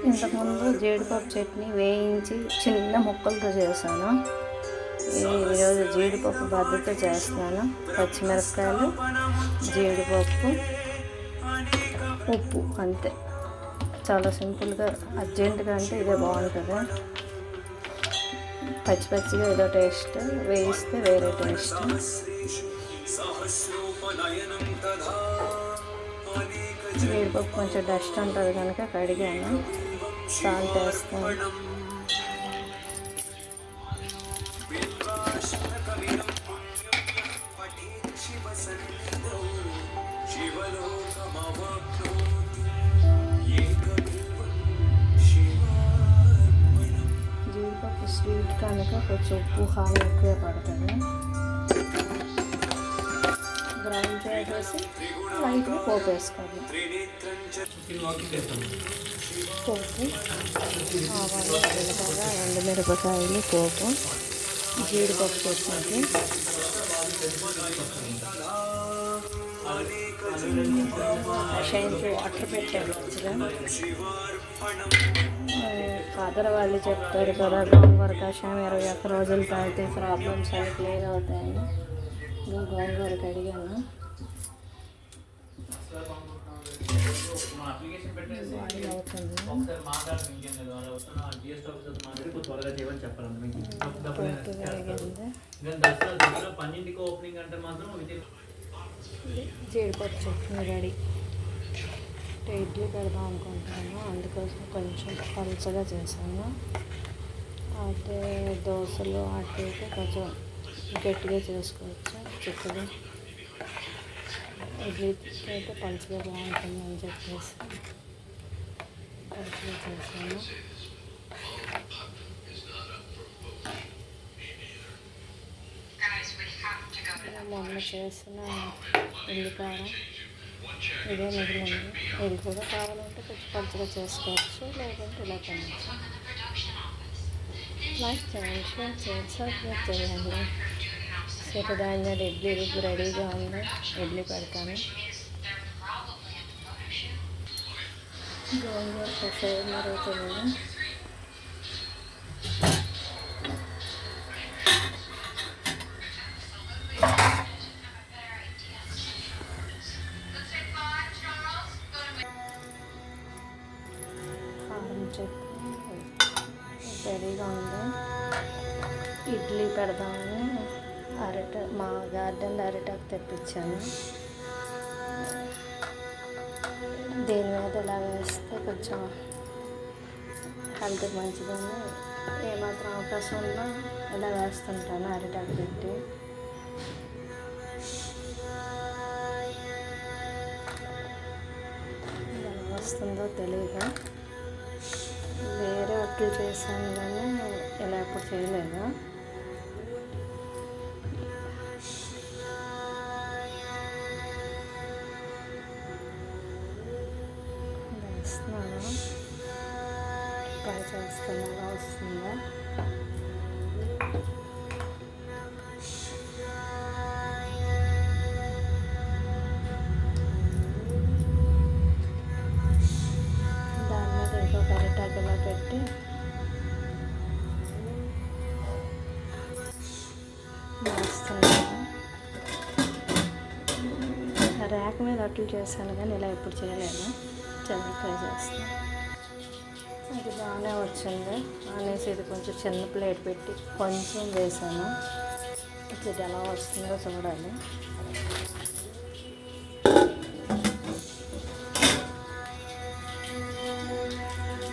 ఇంతకుముందు జీడిపప్పు చట్నీ వేయించి చిన్న ముక్కలతో చేశాను. ఈరోజు జీడిపప్పు బద్దతో చేస్తున్నాను. పచ్చిమిరపకాయలు, జీడిపప్పు, ఉప్పు, అంతే. చాలా సింపుల్గా, అర్జెంటుగా అంటే ఇదే బాగుంటుంది. పచ్చి పచ్చిగా ఏదో టేస్ట్, వేయిస్తే వేరే టేస్ట్. జీడిపప్పు కొంచెం డస్ట్ ఉంటుంది కనుక కడిగాను. సాల్ట్ వేస్తాను. జీడిపప్పు స్వీట్ కనుక కొంచెం ఉప్పు కారం ఎక్కువ పడుతుంది. గ్రైండ్ చేసేసి లైట్గా పోపు వేసుకోవాలి. పోపు, ఆవాలు, జీలకర్ర, ఎండుమిరపకాయలు, పోపు, జీడిపప్పు చట్నీకి. షైన్కి వాటర్ పెట్టాను. ఫాదర్ వాళ్ళు చెప్తారు కదా, గోంగూర కషాయం 21 రోజులు తాగితే ప్రాబ్లమ్స్ అవి క్లియర్ అవుతాయని. గోంగూర కడిగాను. జీడిపప్పు చట్నీ రెడీ. ఇడ్లీ పెడదాం అనుకుంటున్నాను, అందుకోసం కొంచెం పలుచగా చేశాను. అదే దోశలు అటు ఇటు కొంచెం గట్టిగా చేసుకోవచ్చు, చిక్కగా. ఇడ్లీకి అయితే పలుచగా బాగుంటుందని చెప్పేసి పలుచగా చేశాను. మొన్న చేసిన ఉల్లికారం ఇదే మిగిలింది. ఇది కూడా కావాలంటే కొంచెం పలుచగా చేసుకోవచ్చు, లేదంటే ఇలా తినచ్చు. లైక్ చేయండి, షేర్ చేయండి, సబ్స్క్రైబ్ చేయండి. సిరిధాన్యాలు ఇడ్లీ రుబ్బు రెడీగా ఉంది. ఇడ్లీ పెడతాను. గోంగూర కషాయం మరుగుతుంది. చట్నీ రెడీగా ఉంది. ఇడ్లీ పెడదామని మా గార్డెన్లో అరిటాకు తెప్పించాను. దీని మీద ఇలా వేస్తే కొంచెం హెల్త్కి మంచిదని ఏమాత్రం అవకాశం ఉన్నా ఇలా వేస్తుంటాను అరిటాకు పెట్టి. ఎలా వస్తుందో తెలియదు. వేరే అట్లు చేశాను కానీ ఇలా ఎప్పుడు చేయలేదు. వేస్తున్నాను, ట్రై చేస్తాను ఎలా వస్తుందో. ఇలా పెట్టి ర్యాక్ మీద అట్లు చేశాను కానీ ఇలా ఎప్పుడు చేయలేదు. చాలా ట్రై చేస్తాను. ఇది బాగానే వచ్చింది అనేసి ఇది కొంచెం చిన్న ప్లేట్ పెట్టి కొంచెం వేసాను. ఇది ఎలా వస్తుందో చూడాలి.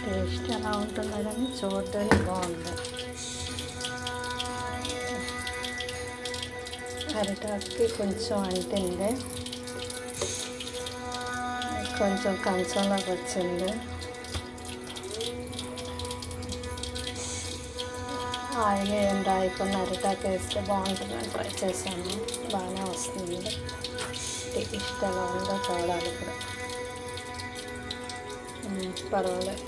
టేస్ట్ ఎలా ఉంటుందో కానీ చూడడానికి బాగుంది. అరిటాకుకి కొంచెం అంటింది, కొంచెం కంచంలోకి వచ్చింది. ఆయిల్ ఏం రాయకుండా అరిటాకు వేస్తే బాగుంటుందని ట్రై చేశాను. బాగానే వస్తుంది. టేస్ట్ ఎలా ఉందో చూడాలి ఇప్పుడు. పర్వాలేదు,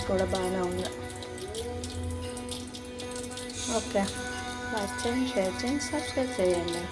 కూడా బాగానే ఉంది. ఓకే, లైక్ చేయండి, షేర్ చేయండి, సబ్స్క్రైబ్ చేయండి.